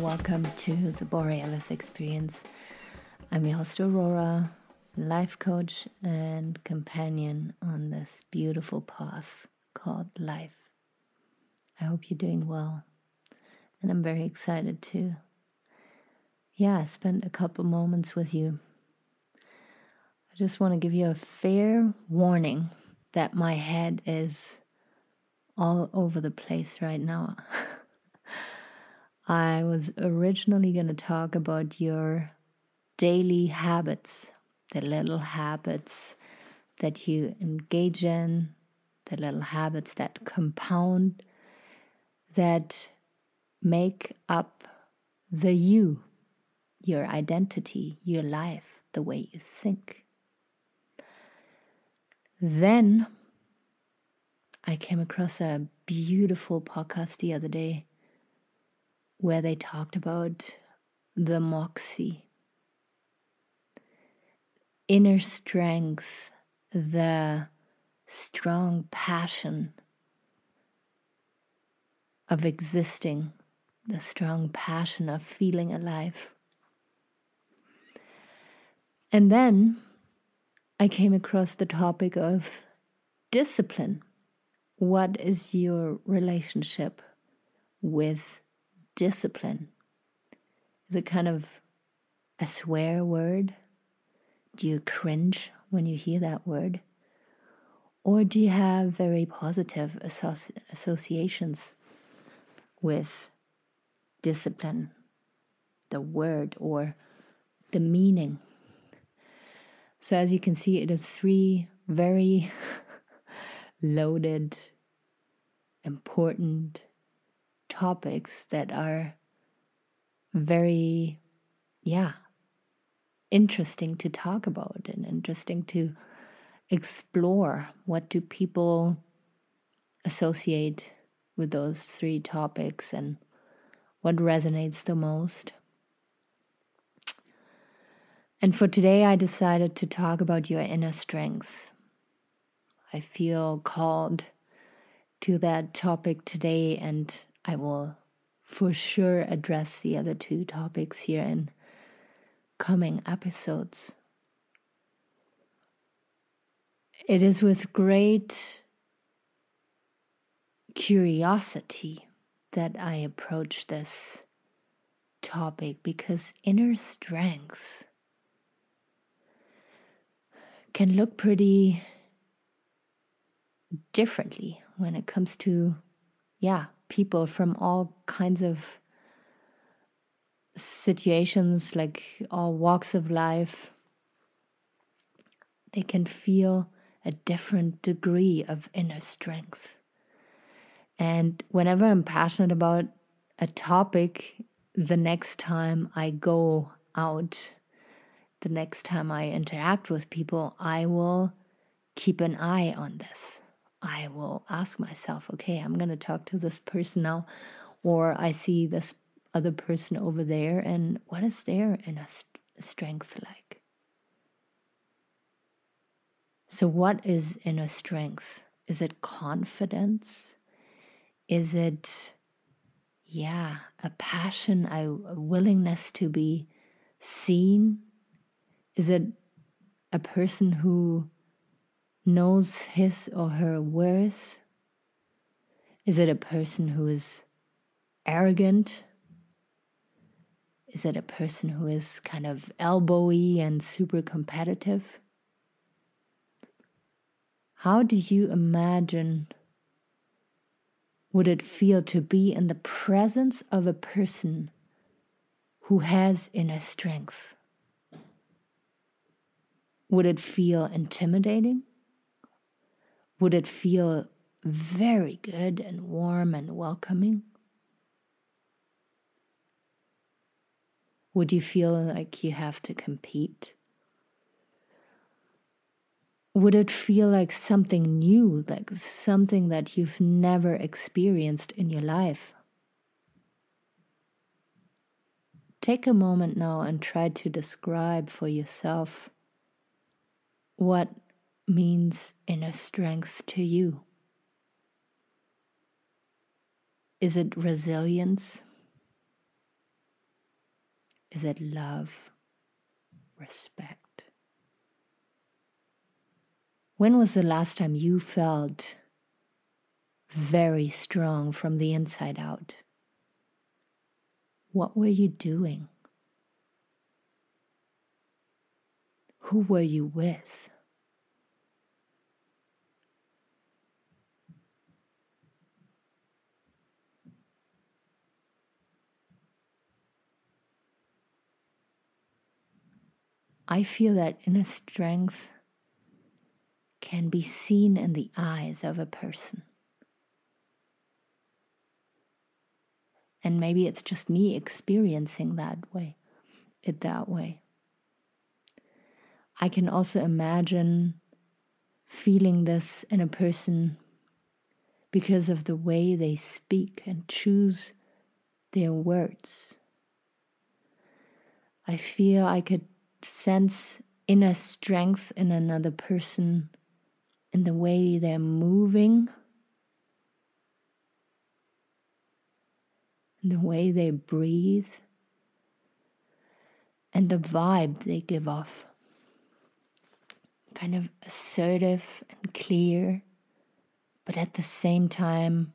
welcome to the Borealis Experience. I'm your host Aurora, life coach and companion on this beautiful path called life. I hope you're doing well, and I'm very excited to spend a couple moments with you. I just want to give you a fair warning that my head is all over the place right now. I was originally going to talk about your daily habits, the little habits that you engage in, the little habits that compound, that make up the you, your identity, your life, the way you think. Then I came across a beautiful podcast the other day where they talked about the Moxie, inner strength, the strong passion of existing, the strong passion of feeling alive. And then I came across the topic of discipline. What is your relationship with discipline? Is it kind of a swear word? Do you cringe when you hear that word? Or do you have very positive associations with discipline, the word or the meaning? So as you can see, it is 3 very loaded, important topics that are very, interesting to talk about and interesting to explore. What do people associate with those 3 topics and what resonates the most? And for today, I decided to talk about your inner strength. I feel called to that topic today, and I will for sure address the other 2 topics here in coming episodes. It is with great curiosity that I approach this topic, because inner strength can look pretty differently when it comes to, people from all kinds of situations, like all walks of life. They can feel a different degree of inner strength. And whenever I'm passionate about a topic, the next time I go out, the next time I interact with people, I will keep an eye on this. I will ask myself, okay, I'm going to talk to this person now, or I see this other person over there, and what is their inner strength like? So what is inner strength? Is it confidence? Is it, a passion, a willingness to be seen? Is it a person who knows his or her worth? Is it a person who is arrogant? Is it a person who is kind of elbowy and super competitive? How do you imagine would it feel to be in the presence of a person who has inner strength? Would it feel intimidating? Would it feel very good and warm and welcoming? Would you feel like you have to compete? Would it feel like something new, like something that you've never experienced in your life? Take a moment now and try to describe for yourself what means inner strength to you. Is it resilience? Is it love? Respect? When was the last time you felt very strong from the inside out? What were you doing? Who were you with? I feel that inner strength can be seen in the eyes of a person. And maybe it's just me experiencing that way. I can also imagine feeling this in a person because of the way they speak and choose their words. I feel I could sense inner strength in another person in the way they're moving, in the way they breathe, and the vibe they give off. Kind of assertive and clear, but at the same time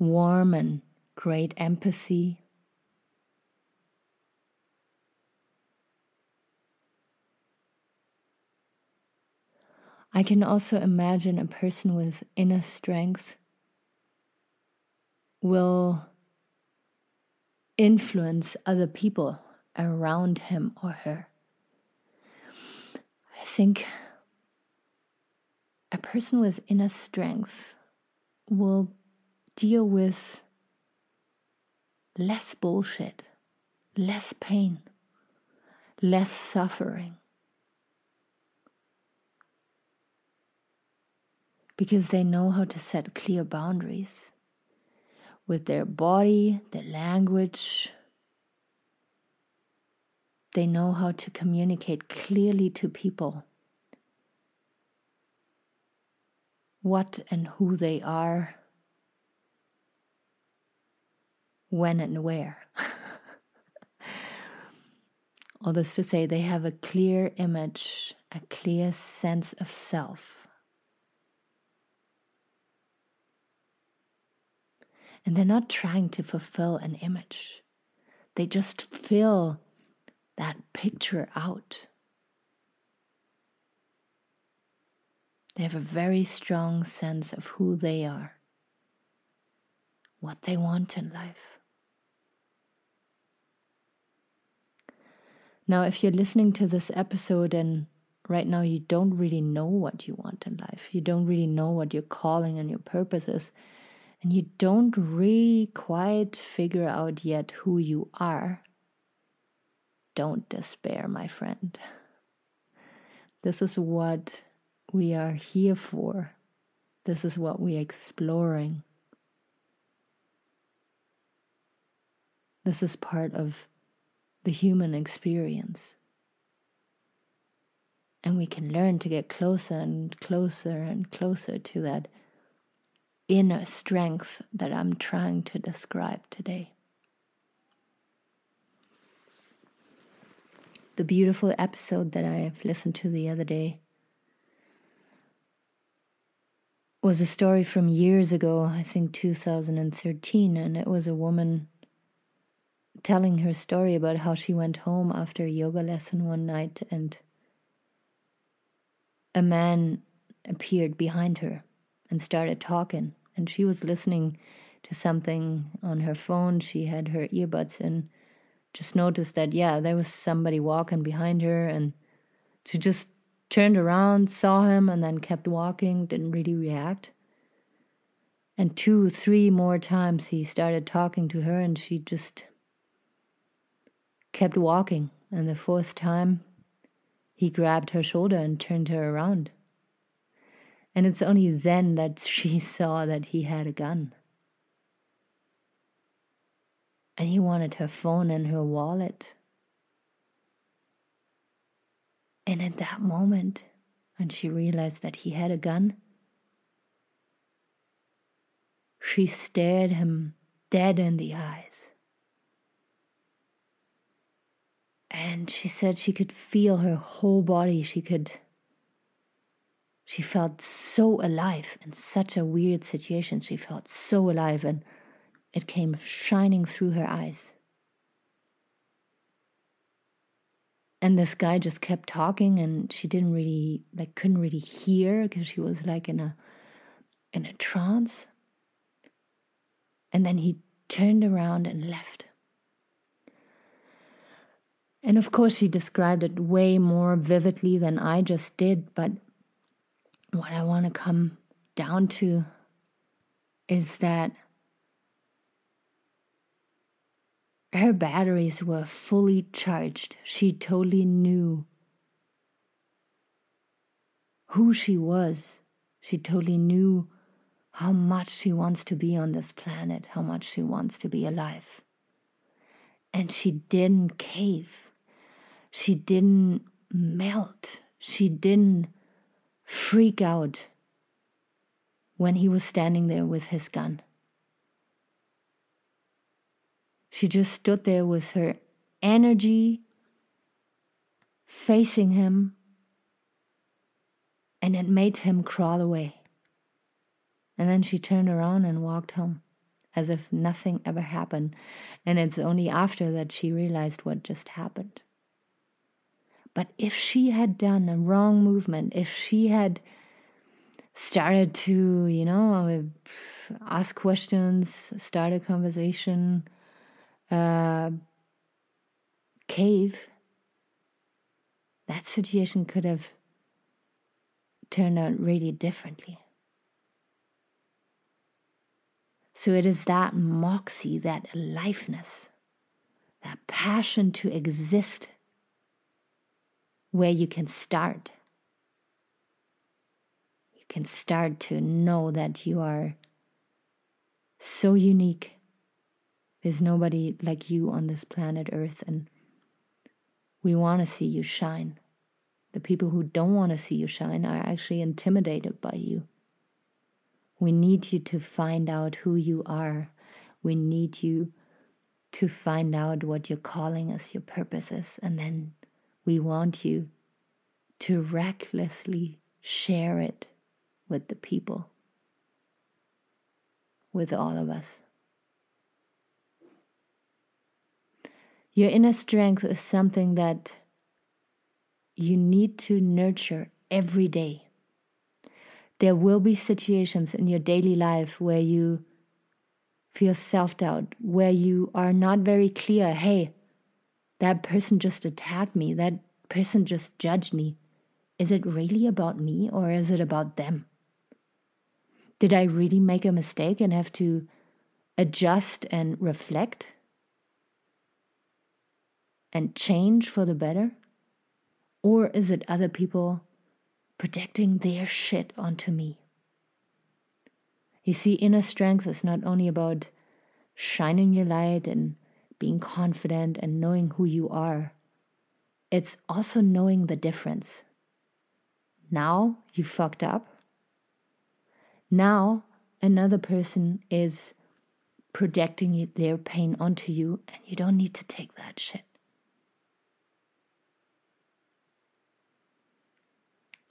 warm and great empathy. I can also imagine a person with inner strength will influence other people around him or her. I think a person with inner strength will deal with less bullshit, less pain, less suffering. Because they know how to set clear boundaries with their body, their language. They know how to communicate clearly to people what and who they are, when and where. All this to say, they have a clear image, a clear sense of self. And they're not trying to fulfill an image. They just fill that picture out. They have a very strong sense of who they are, what they want in life. Now, if you're listening to this episode and right now you don't really know what you want in life, you don't really know what your calling and your purpose is, and you don't really quite figure out yet who you are, don't despair, my friend. This is what we are here for. This is what we're exploring. This is part of the human experience. And we can learn to get closer and closer and closer to that inner strength that I'm trying to describe today. The beautiful episode that I have listened to the other day was a story from years ago, I think 2013, and it was a woman telling her story about how she went home after a yoga lesson one night and a man appeared behind her and started talking. And she was listening to something on her phone. She had her earbuds in, just noticed that, there was somebody walking behind her. And she just turned around, saw him, and then kept walking, didn't really react. And 2-3 more times he started talking to her and she just kept walking. And the 4th time, he grabbed her shoulder and turned her around. And it's only then that she saw that he had a gun. And he wanted her phone and her wallet. And at that moment, when she realized that he had a gun, she stared him dead in the eyes. And she said she could feel her whole body. She felt so alive in such a weird situation. She felt so alive, and it came shining through her eyes. And this guy just kept talking, and she couldn't really hear because she was like in a trance. And then he turned around and left. And of course, she described it way more vividly than I just did. But what I want to come down to is that her batteries were fully charged. She totally knew who she was. She totally knew how much she wants to be on this planet, how much she wants to be alive. And she didn't cave. She didn't melt. She didn't freak out when he was standing there with his gun. She just stood there with her energy facing him, and it made him crawl away. And then she turned around and walked home as if nothing ever happened. And it's only after that she realized what just happened. But if she had done a wrong movement, if she had started to, ask questions, start a conversation, cave, that situation could have turned out really differently. So it is that moxie, that aliveness, that passion to exist where you can start. You can start to know that you are so unique. There's nobody like you on this planet Earth, and we want to see you shine. The people who don't want to see you shine are actually intimidated by you. We need you to find out who you are. We need you to find out what your calling is, your purpose is, and then we want you to recklessly share it with the people, with all of us. Your inner strength is something that you need to nurture every day. There will be situations in your daily life where you feel self-doubt, where you are not very clear, hey, that person just attacked me, that person just judged me. Is it really about me or is it about them? Did I really make a mistake and have to adjust and reflect and change for the better? Or is it other people projecting their shit onto me? You see, inner strength is not only about shining your light and being confident and knowing who you are. It's also knowing the difference. Now you fucked up. Now another person is projecting their pain onto you, and you don't need to take that shit.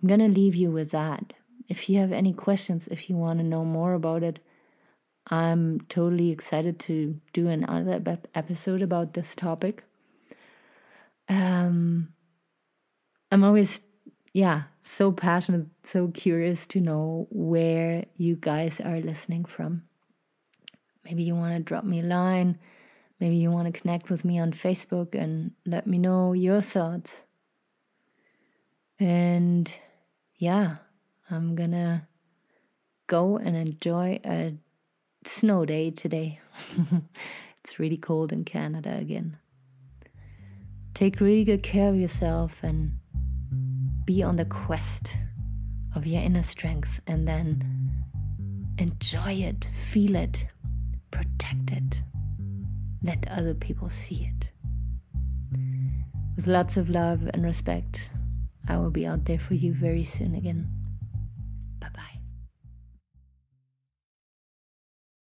I'm going to leave you with that. If you have any questions, if you want to know more about it, I'm totally excited to do another episode about this topic. I'm always, so passionate, so curious to know where you guys are listening from. Maybe you want to drop me a line. Maybe you want to connect with me on Facebook and let me know your thoughts. And I'm gonna go and enjoy a snow day today. It's really cold in Canada again. Take really good care of yourself and be on the quest of your inner strength, and then enjoy it, feel it, protect it. Let other people see it. With lots of love and respect, I will be out there for you very soon again. Bye-bye.